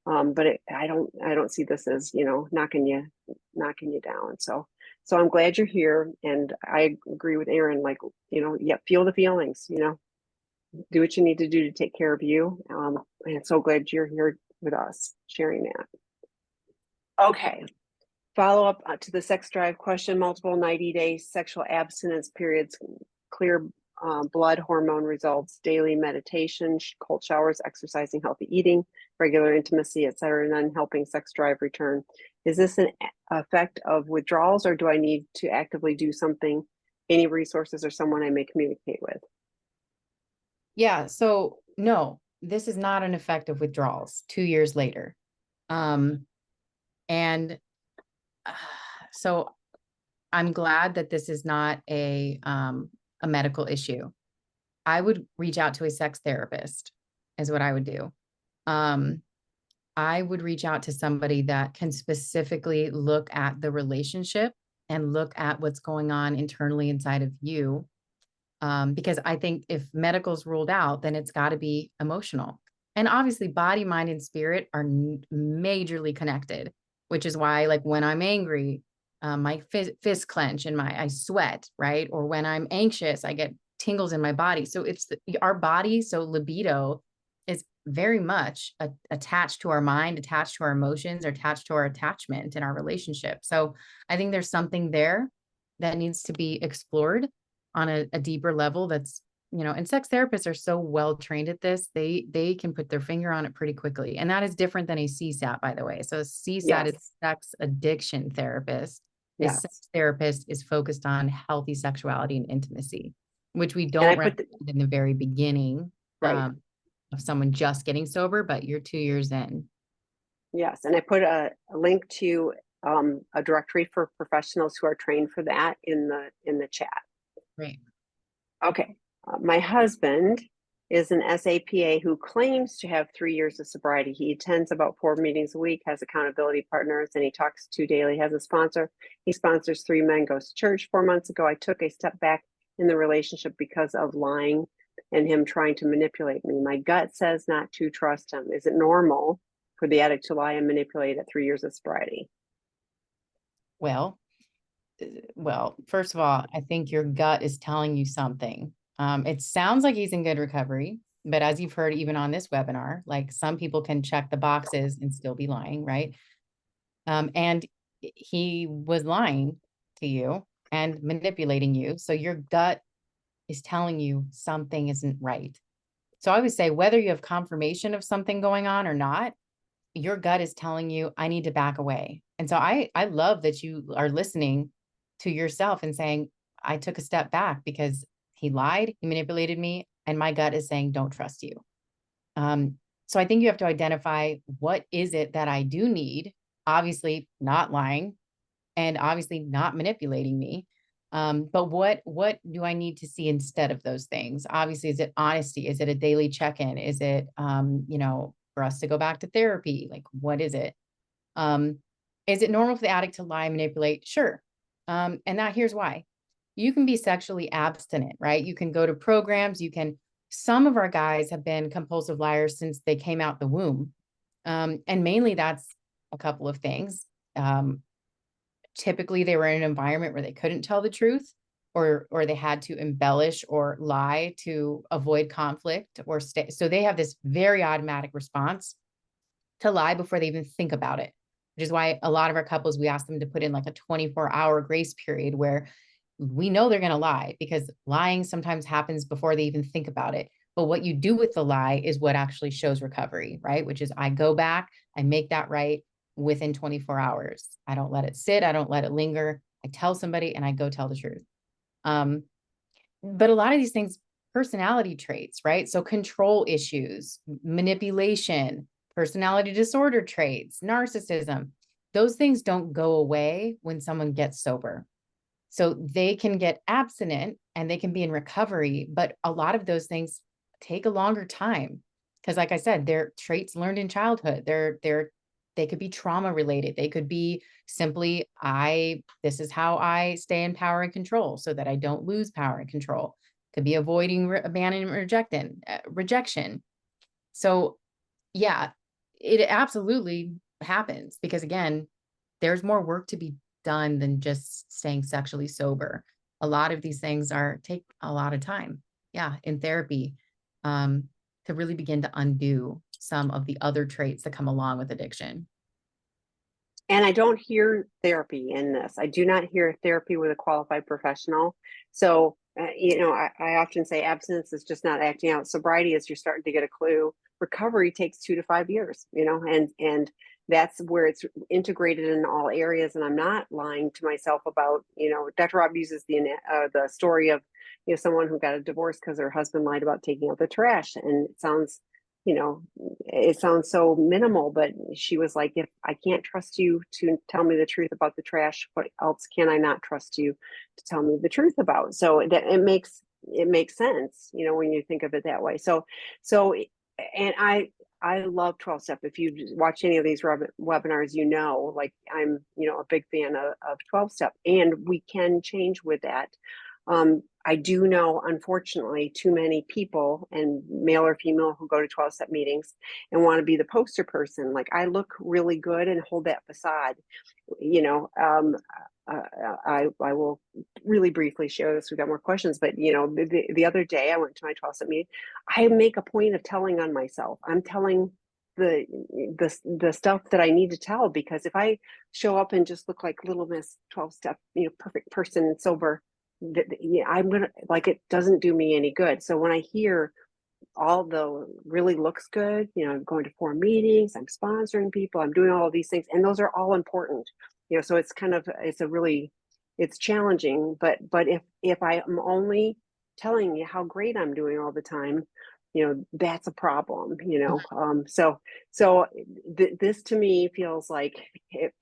Speaker 1: I don't see this as, knocking you down. So I'm glad you're here, and I agree with Erin. Like, yeah, feel the feelings. Do what you need to do to take care of you. And so glad you're here with us sharing that. Okay. Follow up to the sex drive question: multiple 90-day sexual abstinence periods, clear blood hormone results, daily meditation, cold showers, exercising, healthy eating, regular intimacy, etc., and then helping sex drive return. Is this an effect of withdrawals, or do I need to actively do something? Any resources or someone I may communicate with?
Speaker 2: Yeah. So no, this is not an effect of withdrawals 2 years later. And so I'm glad that this is not a medical issue. I would reach out to a sex therapist is what I would do. I would reach out to somebody that can specifically look at the relationship and look at what's going on internally inside of you Because I think if medical's ruled out, then it's got to be emotional. And obviously, body, mind, and spirit are majorly connected, which is why, like, when I'm angry, my fist clench and I sweat, right? Or when I'm anxious, I get tingles in my body. So it's our body. So libido is very much attached to our mind, attached to our emotions, or attached to our attachment in our relationship. So I think there's something there that needs to be explored on a deeper level. That's, and sex therapists are so well trained at this, they can put their finger on it pretty quickly. And that is different than a CSAT, by the way. So a CSAT
Speaker 1: Yes.
Speaker 2: is sex addiction therapist. A
Speaker 1: Yes.
Speaker 2: sex therapist is focused on healthy sexuality and intimacy, which we
Speaker 1: And
Speaker 2: don't recommend in the very beginning,
Speaker 1: right.
Speaker 2: of someone just getting sober, but you're 2 years in.
Speaker 1: Yes. And I put a link to a directory for professionals who are trained for that in the chat.
Speaker 2: Right.
Speaker 1: Okay. My husband is an SAPA who claims to have 3 years of sobriety. He attends about 4 meetings a week, has accountability partners, and he talks to daily, has a sponsor. He sponsors 3 men, goes to church. 4 months ago, I took a step back in the relationship because of lying and him trying to manipulate me. My gut says not to trust him. Is it normal for the addict to lie and manipulate at 3 years of sobriety?
Speaker 2: Well, first of all, I think your gut is telling you something. It sounds like he's in good recovery, but as you've heard, even on this webinar, like, some people can check the boxes and still be lying, right? And he was lying to you and manipulating you. So your gut is telling you something isn't right. So I would say, whether you have confirmation of something going on or not, your gut is telling you, I need to back away. And so I love that you are listening to yourself and saying, I took a step back because he lied, he manipulated me, and my gut is saying, don't trust you. So I think you have to identify, what is it that I do need? Obviously not lying, and obviously not manipulating me. But what do I need to see instead of those things? Obviously, is it honesty? Is it a daily check-in? Is it, for us to go back to therapy? Like, what is it? Is it normal for the addict to lie and manipulate? Sure. And here's why. You can be sexually abstinent, right? You can go to programs. Some of our guys have been compulsive liars since they came out the womb. And mainly that's a couple of things. Typically they were in an environment where they couldn't tell the truth, or they had to embellish or lie to avoid conflict or stay. So they have this very automatic response to lie before they even think about it, which is why a lot of our couples, we ask them to put in like a 24-hour grace period where we know they're going to lie, because lying sometimes happens before they even think about it. But what you do with the lie is what actually shows recovery, right? Which is, I go back, I make that right within 24 hours. I don't let it sit. I don't let it linger. I tell somebody and I go tell the truth. But a lot of these things, personality traits, right? So control issues, manipulation, personality disorder traits, narcissism, those things don't go away when someone gets sober. So they can get abstinent and they can be in recovery, but a lot of those things take a longer time. Because, like I said, they're traits learned in childhood. They could be trauma related. They could be simply, this is how I stay in power and control so that I don't lose power and control. Could be avoiding abandonment, rejection. So yeah, it absolutely happens, because again, there's more work to be done than just staying sexually sober. A lot of these things take a lot of time. Yeah, in therapy, to really begin to undo some of the other traits that come along with addiction.
Speaker 1: And I don't hear therapy in this. I do not hear therapy with a qualified professional. So, I often say abstinence is just not acting out. Sobriety is you're starting to get a clue. Recovery takes 2 to 5 years, and that's where it's integrated in all areas. And I'm not lying to myself about, Dr. Rob uses the story of, someone who got a divorce because her husband lied about taking out the trash. And it sounds so minimal, but she was like, if I can't trust you to tell me the truth about the trash, what else can I not trust you to tell me the truth about? So that it makes sense, when you think of it that way. So, and I love 12 step. If you watch any of these webinars, like I'm, a big fan of 12 step, and we can change with that. I do know, unfortunately, too many people, and male or female, who go to 12-step meetings and want to be the poster person. Like, I look really good and hold that facade. You know, I will really briefly share this. We've got more questions, but the other day I went to my 12-step meeting. I make a point of telling on myself. I'm telling the stuff that I need to tell, because if I show up and just look like little Miss 12-step, perfect person and sober, I'm gonna, like, it doesn't do me any good. So when I hear all the really looks good, I'm going to 4 meetings, I'm sponsoring people, I'm doing all of these things, and those are all important. So it's kind of, it's challenging, but if I am only telling you how great I'm doing all the time, that's a problem. This to me feels like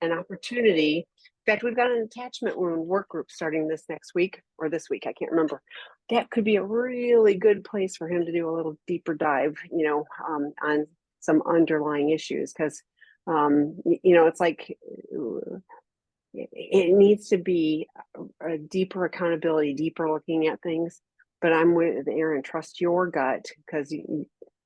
Speaker 1: an opportunity. In fact, we've got an attachment wound work group starting this next week, or this week, I can't remember. That could be a really good place for him to do a little deeper dive, on some underlying issues, because it's like, it needs to be a deeper accountability, deeper looking at things. But I'm with Erin, trust your gut, because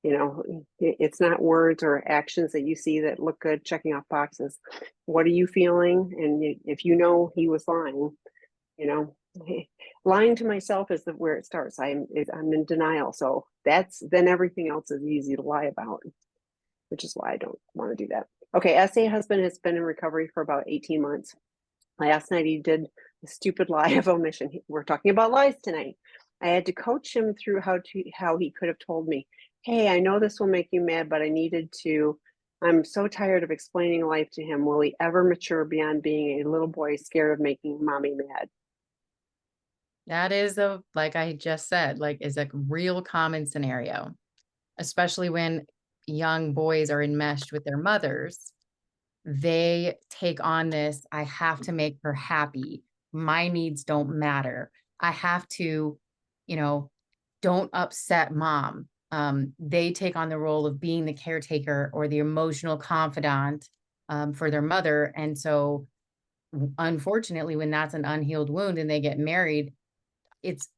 Speaker 1: it's not words or actions that you see that look good, checking off boxes. What are you feeling? And if he was lying, lying to myself is where it starts. I'm in denial. So then everything else is easy to lie about, which is why I don't want to do that. Okay, SA husband has been in recovery for about 18 months. Last night he did a stupid lie of omission. We're talking about lies tonight. I had to coach him through how he could have told me, hey, I know this will make you mad, but I'm so tired of explaining life to him. Will he ever mature beyond being a little boy scared of making mommy mad?
Speaker 2: That is like I just said, like, is a real common scenario, especially when young boys are enmeshed with their mothers. They take on this, I have to make her happy. My needs don't matter. I have to, don't upset mom. They take on the role of being the caretaker or the emotional confidant for their mother. And so, unfortunately, when that's an unhealed wound and they get married, it's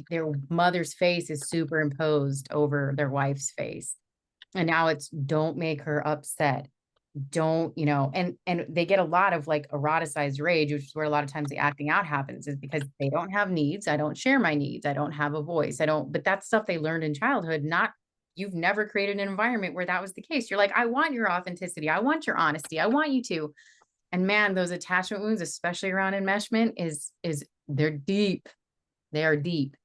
Speaker 2: their mother's face is superimposed over their wife's face. And now it's, don't make her upset. Don't, and they get a lot of like eroticized rage, which is where a lot of times the acting out happens, is because they don't have needs. I don't share my needs. I don't have a voice. But that's stuff they learned in childhood. You've never created an environment where that was the case. You're like, I want your authenticity. I want your honesty. I want you to. And man, those attachment wounds, especially around enmeshment, they're deep. They are deep.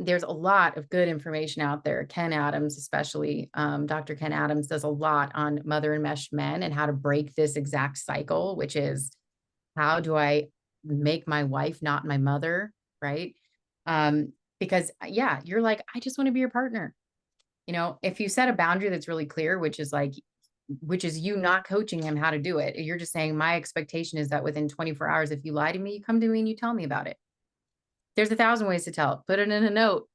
Speaker 2: There's a lot of good information out there. Ken Adams, especially, Dr. Ken Adams does a lot on mother enmeshed men and how to break this exact cycle, which is, how do I make my wife not my mother, right? Because yeah, you're like, I just want to be your partner. If you set a boundary that's really clear, which is you not coaching him how to do it. You're just saying, my expectation is that within 24 hours, if you lie to me, you come to me and you tell me about it. There's 1,000 ways to tell it. Put it in a note,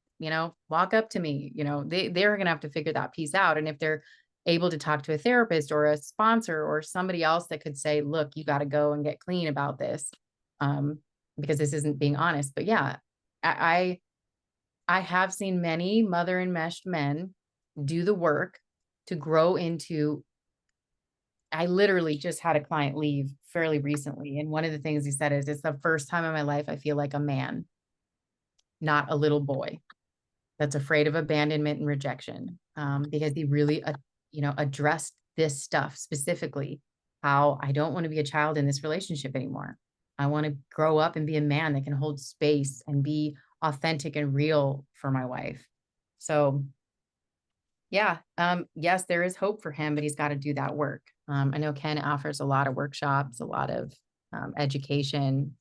Speaker 2: walk up to me, they're going to have to figure that piece out. And if they're able to talk to a therapist or a sponsor or somebody else that could say, look, you got to go and get clean about this, because this isn't being honest. But yeah, I have seen many mother enmeshed men do the work to grow into, I literally just had a client leave fairly recently. And one of the things he said is, it's the first time in my life I feel like a man, not a little boy that's afraid of abandonment and rejection, because he really, addressed this stuff specifically. How I don't want to be a child in this relationship anymore. I want to grow up and be a man that can hold space and be authentic and real for my wife. So yeah, yes, there is hope for him, but he's got to do that work. I know Ken offers a lot of workshops, a lot of education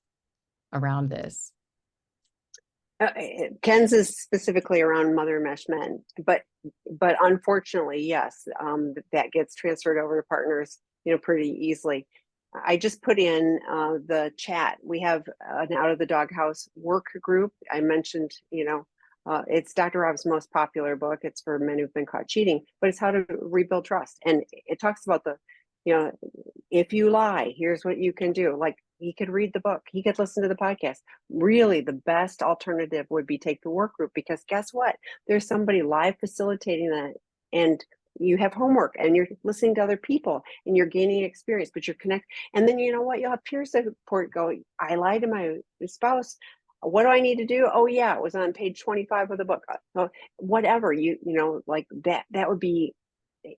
Speaker 2: around this.
Speaker 1: Ken's is specifically around mother enmeshed men, but unfortunately, yes, that gets transferred over to partners, pretty easily. I just put in the chat. We have an Out of the Doghouse work group. I mentioned, it's Dr. Rob's most popular book. It's for men who've been caught cheating, but it's how to rebuild trust. And it talks about if you lie, here's what you can do. Like, he could read the book, he could listen to the podcast. Really, the best alternative would be take the work group, because guess what? There's somebody live facilitating that, and you have homework, and you're listening to other people, and you're gaining experience, but you're connected. And then you know what? You'll have peer support go, I lied to my spouse. What do I need to do? Oh yeah, it was on page 25 of the book. Whatever, like that would be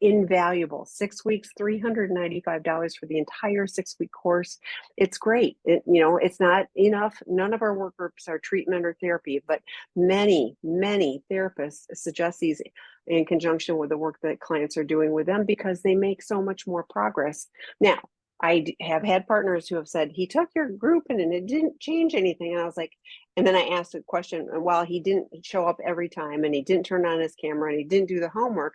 Speaker 1: invaluable. 6 weeks, $395 for the entire 6-week course. It's great. It's not enough. None of our work groups are treatment or therapy, but many therapists suggest these in conjunction with the work that clients are doing with them, because they make so much more progress. Now, I have had partners who have said, he took your group and it didn't change anything. And I was like, and then I asked a question, and while he didn't show up every time, and he didn't turn on his camera, and he didn't do the homework,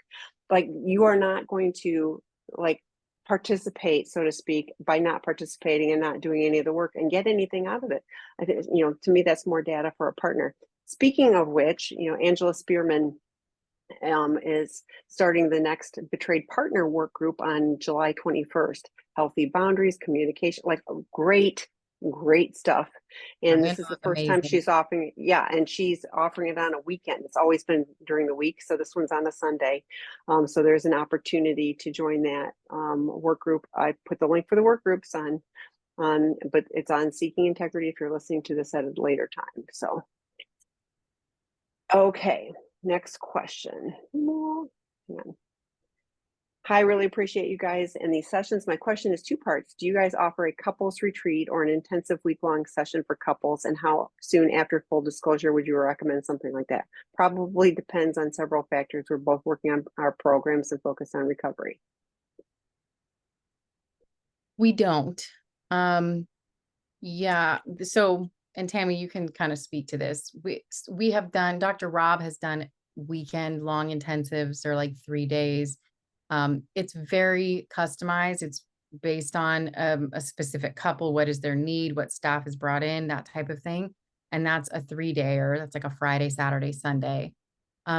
Speaker 1: like, you are not going to like participate, so to speak, by not participating and not doing any of the work and get anything out of it. I think, to me, that's more data for a partner. Speaking of which, Angela Spearman is starting the next Betrayed Partner work group on July 21st. Healthy boundaries, communication, like great stuff. And this is the first time she's offering, and she's offering it on a weekend. It's always been during the week, so this one's on a Sunday. So there's an opportunity to join that work group. I put the link for the work groups but it's on Seeking Integrity if you're listening to this at a later time. So, okay. Next question. Hi, really appreciate you guys and these sessions. My question is 2 parts. Do you guys offer a couples retreat or an intensive week-long session for couples? And how soon after full disclosure would you recommend something like that? Probably depends on several factors. We're both working on our programs and focus on recovery.
Speaker 2: We don't. Yeah. So, and Tammy, you can kind of speak to this. We have done, Dr. Rob has done weekend long intensives, or like 3 days. It's very customized. It's based on a specific couple. What is their need? What staff is brought in, that type of thing. And that's a 3-dayer. That's like a Friday, Saturday, Sunday.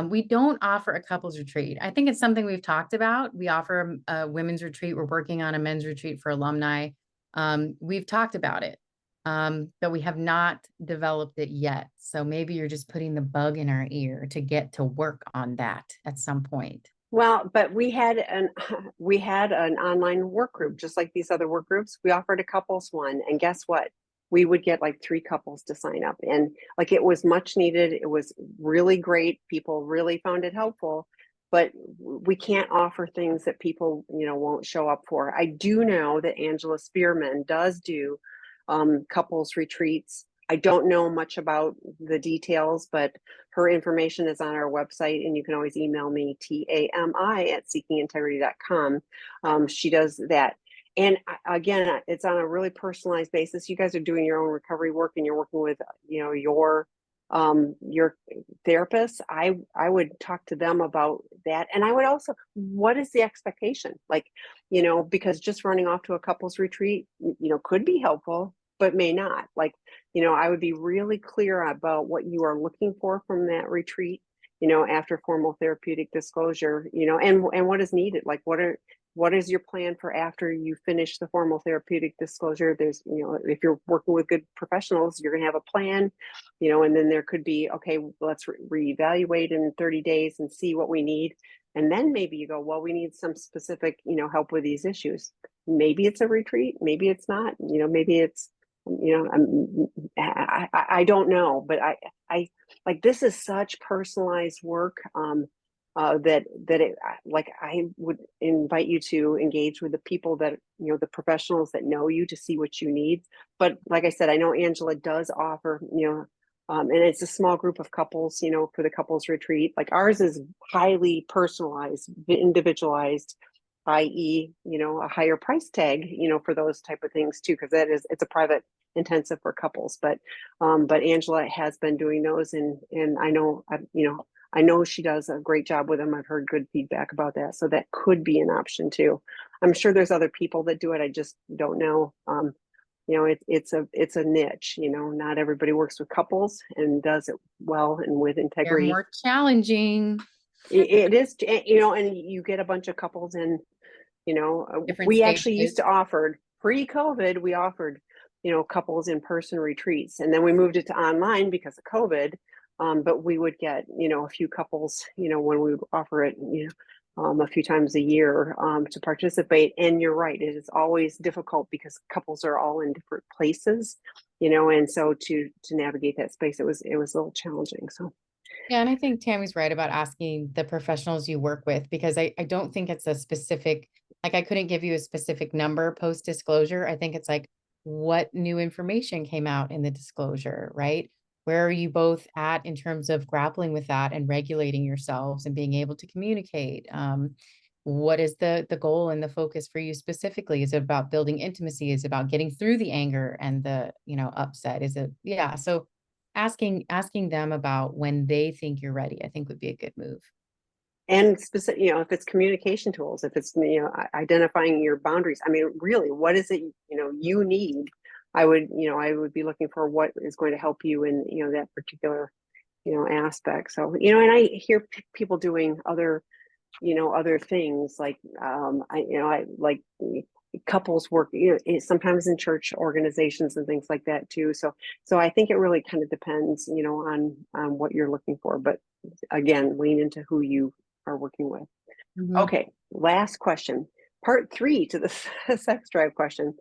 Speaker 2: We don't offer a couples retreat. I think it's something we've talked about. We offer a women's retreat. We're working on a men's retreat for alumni. We've talked about it, but we have not developed it yet. So maybe you're just putting the bug in our ear to get to work on that at some point.
Speaker 1: Well, but we had an online work group, just like these other work groups. We offered a couples one, and guess what? We would get like 3 couples to sign up, and like, it was much needed. It was really great. People really found it helpful, but we can't offer things that people, won't show up for. I do know that Angela Spearman does do couples retreats. I don't know much about the details, but her information is on our website, and you can always email me, tami@seekingintegrity.com. She does that. And again, it's on a really personalized basis. You guys are doing your own recovery work, and you're working with, your therapist. I would talk to them about that. And I would also, what is the expectation? Like, because just running off to a couples retreat, could be helpful, but may not. Like, I would be really clear about what you are looking for from that retreat, after formal therapeutic disclosure, and what is needed. Like, what is your plan for after you finish the formal therapeutic disclosure? There's, if you're working with good professionals, you're going to have a plan, and then there could be, okay, let's reevaluate in 30 days and see what we need. And then maybe you go, well, we need some specific, help with these issues. Maybe it's a retreat, maybe it's not, maybe it's, I don't know, but I like, this is such personalized work that it, like, I would invite you to engage with the people that, the professionals that know you, to see what you need. But like I said, I know Angela does offer, and it's a small group of couples, for the couples retreat. Like, ours is highly personalized, individualized, i.e., a higher price tag, for those type of things too, because it's a private intensive for couples. But Angela has been doing those, and I know, I know she does a great job with them. I've heard good feedback about that, so that could be an option too. I'm sure there's other people that do it. I just don't know. It's a niche. Not everybody works with couples and does it well and with integrity.
Speaker 2: They're more challenging.
Speaker 1: It is, and you get a bunch of couples, and
Speaker 2: Different
Speaker 1: we
Speaker 2: stages.
Speaker 1: actually used to offer pre-COVID. We offered couples in-person retreats. And then we moved it to online because of COVID. But we would get, a few couples, when we would offer it, a few times a year to participate. And you're right, it is always difficult because couples are all in different places, and so to navigate that space, it was a little challenging. So
Speaker 2: Yeah, and I think Tammy's right about asking the professionals you work with, because I don't think it's a specific, like I couldn't give you a specific number post disclosure. I think it's like, what new information came out in the disclosure, right? Where are you both at in terms of grappling with that and regulating yourselves and being able to communicate? What is the goal and the focus for you specifically? Is it about building intimacy? Is it about getting through the anger and the, upset? Is it, yeah. So asking them about when they think you're ready, I think would be a good move.
Speaker 1: and specific, if it's communication tools, if it's identifying your boundaries, I mean, really, what is it you need? I would be looking for what is going to help you in that particular aspect. So and I hear people doing other things like I like couples work sometimes in church organizations and things like that too. So I think it really kind of depends on what you're looking for, but again, lean into who you are working with.
Speaker 2: Mhm.
Speaker 1: Okay, last question, part 3 to the sex drive question.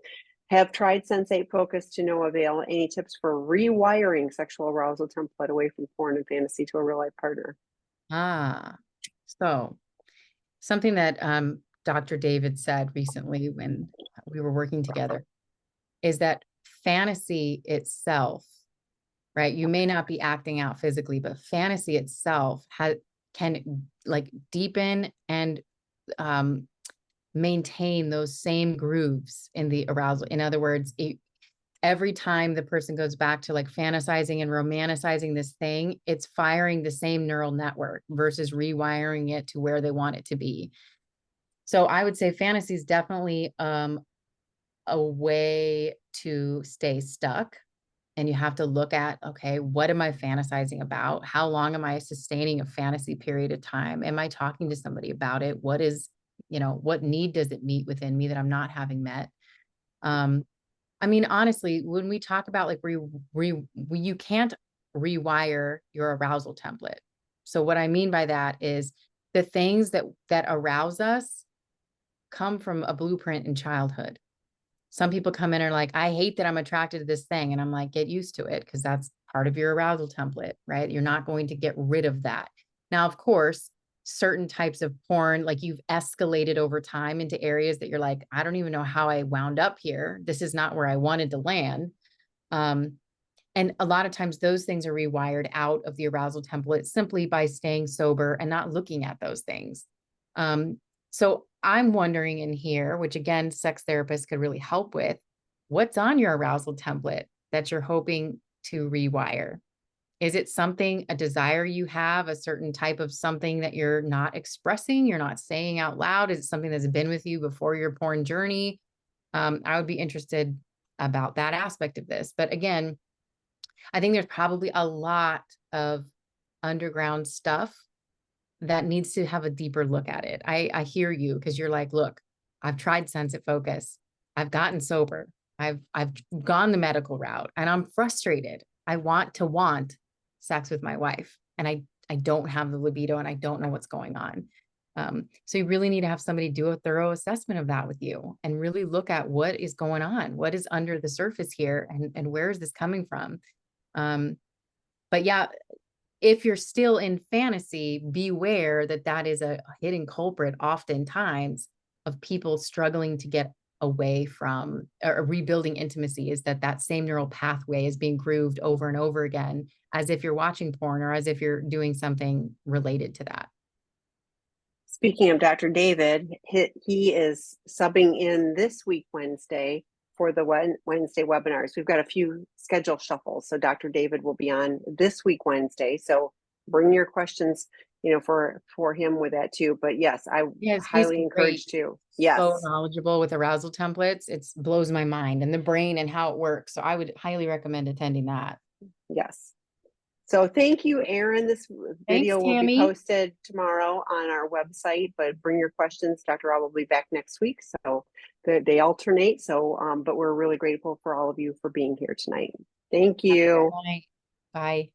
Speaker 1: Have tried Sense8 Focus to no avail. Any tips for rewiring sexual arousal template away from porn and fantasy to a real life partner?
Speaker 2: So something that Dr. David said recently when we were working together is that fantasy itself, right? You may not be acting out physically, but fantasy itself can like deepen and maintain those same grooves in the arousal. In other words, every time the person goes back to like fantasizing and romanticizing this thing, it's firing the same neural network versus rewiring it to where they want it to be. So I would say fantasy is definitely a way to stay stuck. And you have to look at, okay, what am I fantasizing about? How long am I sustaining a fantasy period of time? Am I talking to somebody about it? What need does it meet within me that I'm not having met? I mean, honestly, when we talk about like you can't rewire your arousal template. So what I mean by that is the things that arouse us come from a blueprint in childhood. Some people come in and are like, I hate that I'm attracted to this thing. And I'm like, get used to it because that's part of your arousal template, right? You're not going to get rid of that. Now, of course, certain types of porn, like you've escalated over time into areas that you're like, I don't even know how I wound up here. This is not where I wanted to land. And a lot of times those things are rewired out of the arousal template simply by staying sober and not looking at those things. So I'm wondering in here, which again, sex therapists could really help with, what's on your arousal template that you're hoping to rewire? Is it something, a desire you have, a certain type of something that you're not expressing, you're not saying out loud? Is it something that's been with you before your porn journey? I would be interested about that aspect of this. But again, I think there's probably a lot of underground stuff that needs to have a deeper look at it. I hear you because you're like, look, I've tried Sunset Focus. I've gotten sober. I've gone the medical route and I'm frustrated. I want sex with my wife and I don't have the libido and I don't know what's going on. So you really need to have somebody do a thorough assessment of that with you and really look at what is going on, what is under the surface here and where is this coming from? But yeah, if you're still in fantasy, beware that that is a hidden culprit oftentimes of people struggling to get away from or rebuilding intimacy, is that same neural pathway is being grooved over and over again, as if you're watching porn or as if you're doing something related to that.
Speaker 1: Speaking of Dr. David, he is subbing in this week, Wednesday, for the Wednesday webinars. We've got a few schedule shuffles. So Dr. David will be on this week, Wednesday. So bring your questions, for him with that too. But yes, I
Speaker 2: Yes, he's
Speaker 1: highly encourage
Speaker 2: great.
Speaker 1: too. Yes.
Speaker 2: So knowledgeable with arousal templates. It blows my mind and the brain and how it works. So I would highly recommend attending that.
Speaker 1: Yes. So thank you, Erin. This
Speaker 2: Thanks,
Speaker 1: video will be
Speaker 2: Tammy.
Speaker 1: posted tomorrow on our website, but bring your questions. Dr. Rob will be back next week. So they alternate. So, but we're really grateful for all of you for being here tonight. Thank
Speaker 2: Have a
Speaker 1: you.
Speaker 2: good night. Bye.